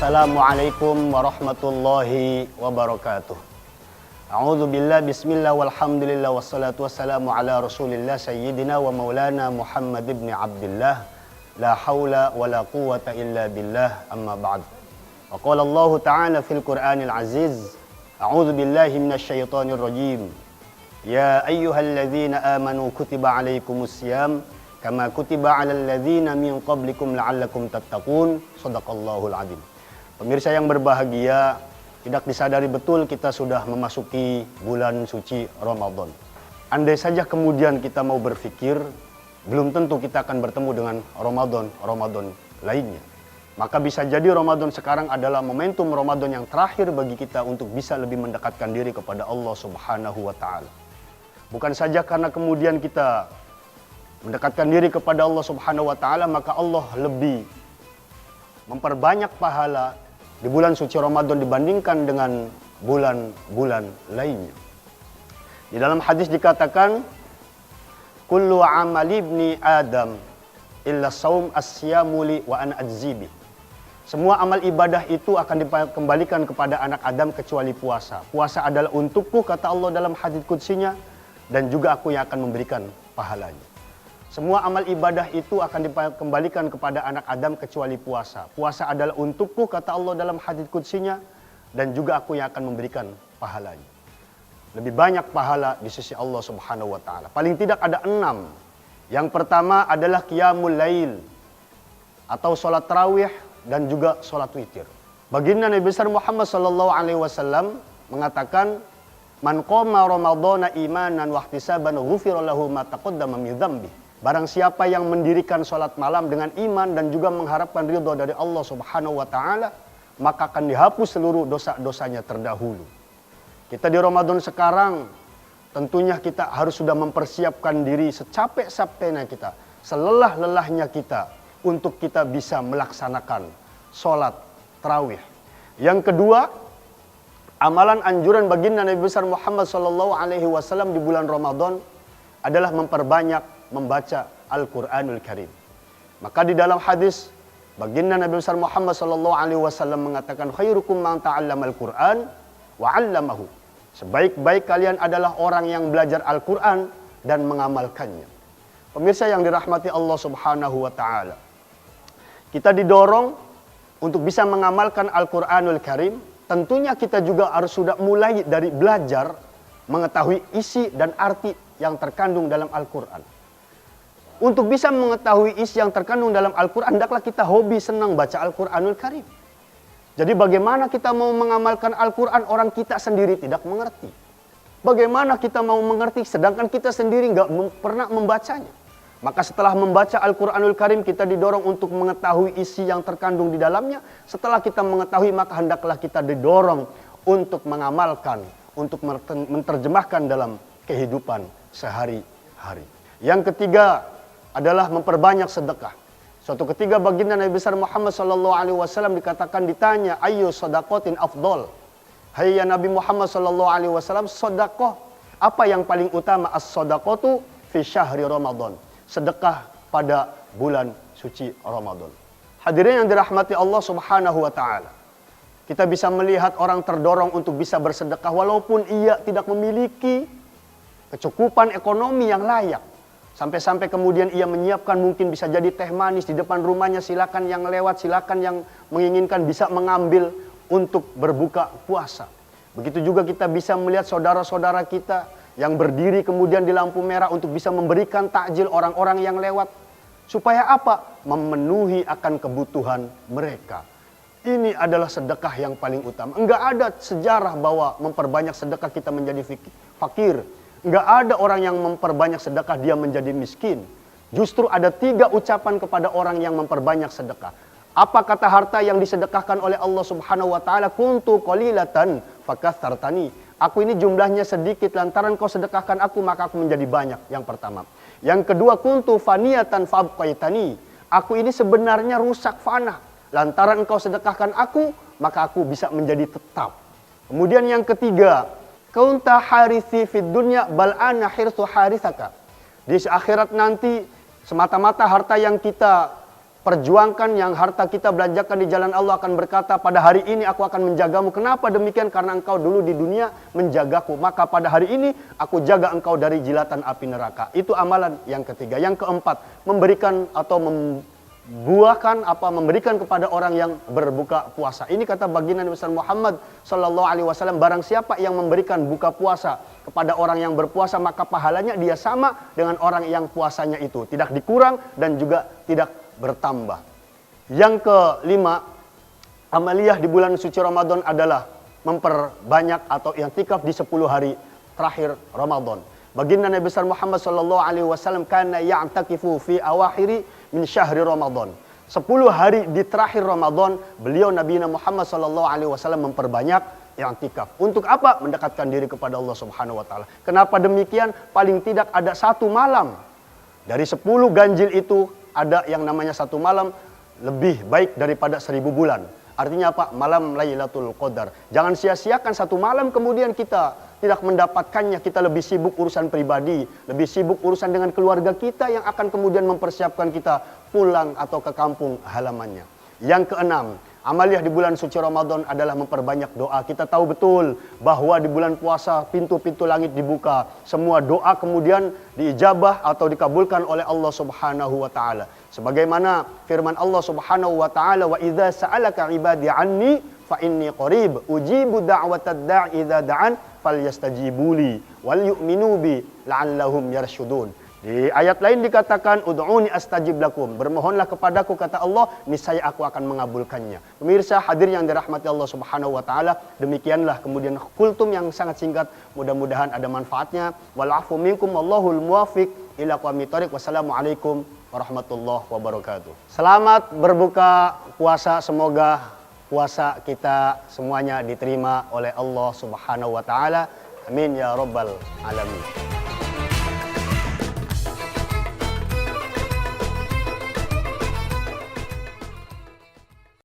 Assalamualaikum warahmatullahi wabarakatuh. A'udzu billah, bismillah, walhamdulillah, wassalatu wassalamu ala rasulillah sayyidina wa maulana Muhammad ibn Abdullah. La haula wa la quwwata illa billah, amma ba'd. Wa qala Allah ta'ala fil Qur'anil aziz, a'udzu billahi minasyaitonir rajim. Ya ayyuhalladzina amanu kutiba alaikumus syiyam kama kutiba alal ladzina min qablikum la'allakum tattaqun. Shadaqallahul azim. Pemirsa yang berbahagia, tidak disadari betul kita sudah memasuki bulan suci Ramadan. Andai saja kemudian kita mau berpikir, belum tentu kita akan bertemu dengan Ramadan lainnya. Maka bisa jadi Ramadan sekarang adalah momentum Ramadan yang terakhir bagi kita untuk bisa lebih mendekatkan diri kepada Allah Subhanahu wa Ta'ala. Bukan saja karena kemudian kita mendekatkan diri kepada Allah Subhanahu wa Ta'ala, maka Allah lebih memperbanyak pahala di bulan suci Ramadan dibandingkan dengan bulan-bulan lainnya. Di dalam hadis dikatakan, kullu amali ibni Adam illa saum as-siyamu li wa ana ajzibi. Semua amal ibadah itu akan dikembalikan kepada anak Adam kecuali puasa. Puasa adalah untukku, kata Allah dalam hadis qudsinya, dan juga aku yang akan memberikan pahalanya. Semua amal ibadah itu akan dikembalikan kepada anak Adam kecuali puasa. Puasa adalah untukku, kata Allah dalam hadits qudsinya, dan juga aku yang akan memberikan pahalanya. Lebih banyak pahala di sisi Allah Subhanahu wa Ta'ala. Paling tidak ada 6. Yang pertama adalah qiyamul lail atau sholat tarawih dan juga sholat witir. Baginda Nabi besar Muhammad sallallahu alaihi wasallam mengatakan, man qoma ramadhana imanan wa ihtisaban ghufira lahu ma taqaddama min dzambi. Barang siapa yang mendirikan sholat malam dengan iman dan juga mengharapkan ridho dari Allah Subhanahu wa Ta'ala, maka akan dihapus seluruh dosa-dosanya terdahulu. Kita di Ramadan sekarang, tentunya kita harus sudah mempersiapkan diri secapek-capeknya kita, selelah-lelahnya kita, untuk kita bisa melaksanakan sholat tarawih. Yang kedua, amalan anjuran baginda Nabi besar Muhammad SAW di bulan Ramadan adalah memperbanyak membaca Al-Quranul Karim. Maka di dalam hadis baginda Nabi besar Muhammad SAW mengatakan, khairukum man ta'allamal Qur'an wa 'allamahu. Sebaik-baik kalian adalah orang yang belajar Al-Quran dan mengamalkannya. Pemirsa yang dirahmati Allah Subhanahu wa Ta'ala, kita didorong untuk bisa mengamalkan Al-Quranul Karim. Tentunya kita juga harus sudah mulai dari belajar mengetahui isi dan arti yang terkandung dalam Al-Quran. Untuk bisa mengetahui isi yang terkandung dalam Al-Quran, hendaklah kita hobi senang baca Al-Quranul Karim. Jadi bagaimana kita mau mengamalkan Al-Quran, orang kita sendiri tidak mengerti. Bagaimana kita mau mengerti sedangkan kita sendiri nggak pernah membacanya. Maka setelah membaca Al-Quranul Karim, kita didorong untuk mengetahui isi yang terkandung di dalamnya. Setelah kita mengetahui, maka hendaklah kita didorong untuk mengamalkan, untuk menerjemahkan dalam kehidupan sehari-hari. Yang ketiga adalah memperbanyak sedekah. Suatu ketika baginda Nabi besar Muhammad SAW dikatakan, ditanya, ayyu sadaqatin afdol. Hai ya Nabi Muhammad SAW, sedekah apa yang paling utama? As-sadaqatu fi syahri Ramadan. Sedekah pada bulan suci Ramadan. Hadirin yang dirahmati Allah Subhanahu wa Ta'ala, kita bisa melihat orang terdorong untuk bisa bersedekah walaupun ia tidak memiliki kecukupan ekonomi yang layak. Sampai-sampai kemudian ia menyiapkan, mungkin bisa jadi teh manis di depan rumahnya, silakan yang lewat, silakan yang menginginkan bisa mengambil untuk berbuka puasa. Begitu juga kita bisa melihat saudara-saudara kita yang berdiri kemudian di lampu merah untuk bisa memberikan takjil orang-orang yang lewat. Supaya apa? Memenuhi akan kebutuhan mereka. Ini adalah sedekah yang paling utama. Enggak ada sejarah bahwa memperbanyak sedekah kita menjadi fakir. Enggak ada orang yang memperbanyak sedekah dia menjadi miskin. Justru ada 3 ucapan kepada orang yang memperbanyak sedekah. Apa kata harta yang disedekahkan oleh Allah Subhanahu wa Ta'ala? Kuntu qalilatan fakatsartani. Aku ini jumlahnya sedikit, lantaran kau sedekahkan aku maka aku menjadi banyak. Yang pertama. Yang kedua, kuntu faniyatan fabqaitani. Aku ini sebenarnya rusak fana, lantaran engkau sedekahkan aku maka aku bisa menjadi tetap. Kemudian yang ketiga, kunta harisi fid dunya bal ana hirsu harisaka. Di akhirat nanti semata-mata harta yang kita perjuangkan, yang harta kita belanjakan di jalan Allah akan berkata, pada hari ini aku akan menjagamu. Kenapa demikian? Karena engkau dulu di dunia menjagaku, maka pada hari ini aku jaga engkau dari jilatan api neraka. Itu amalan yang ketiga. Yang keempat, memberikan atau memberikan kepada orang yang berbuka puasa. Ini kata baginda Nabi Muhammad sallallahu alaihi wasallam, barang siapa yang memberikan buka puasa kepada orang yang berpuasa, maka pahalanya dia sama dengan orang yang puasanya itu, tidak dikurang dan juga tidak bertambah. Yang kelima, amaliyah di bulan suci Ramadan adalah memperbanyak atau i'tikaf di 10 hari terakhir Ramadan. Baginda Nabi besar Muhammad sallallahu alaihi wasallam kana ya'takifu fi awakhiri min syahri Ramadan. 10 hari di terakhir Ramadan, beliau Nabi Muhammad sallallahu alaihi wasallam memperbanyak i'tikaf. Untuk apa? Mendekatkan diri kepada Allah Subhanahu wa taala. Kenapa demikian? Paling tidak ada satu malam dari 10 ganjil itu, ada yang namanya satu malam lebih baik daripada 1000 bulan. Artinya apa? Malam Lailatul Qadar. Jangan sia-siakan satu malam kemudian kita tidak mendapatkannya. Kita lebih sibuk urusan pribadi, lebih sibuk urusan dengan keluarga kita yang akan kemudian mempersiapkan kita pulang atau ke kampung halamannya. Yang keenam, amaliyah di bulan suci Ramadan adalah memperbanyak doa. Kita tahu betul bahwa di bulan puasa pintu-pintu langit dibuka. Semua doa kemudian diijabah atau dikabulkan oleh Allah Subhanahu wa taala. Sebagaimana firman Allah Subhanahu wa taala, "Wa idza sa'alaka 'ibadi 'anni fa inni qarib ujibu da'watad da'i idza da'an falyastajibuli wal yu'minu bi la'allahum yarshudun." Di ayat lain dikatakan, "Ud'uni astajib lakum." Bermohonlah kepadaku, kata Allah, niscaya aku akan mengabulkannya. Pemirsa hadir yang dirahmati Allah Subhanahu wa taala, demikianlah kemudian kultum yang sangat singkat, mudah-mudahan ada manfaatnya. Wal 'afu minkum wallahul muwaffiq ila aqwamit thoriq. Wassalamualaikum warahmatullahi wabarakatuh. Selamat berbuka puasa, semoga puasa kita semuanya diterima oleh Allah Subhanahu wa taala. Amin ya rabbal alamin.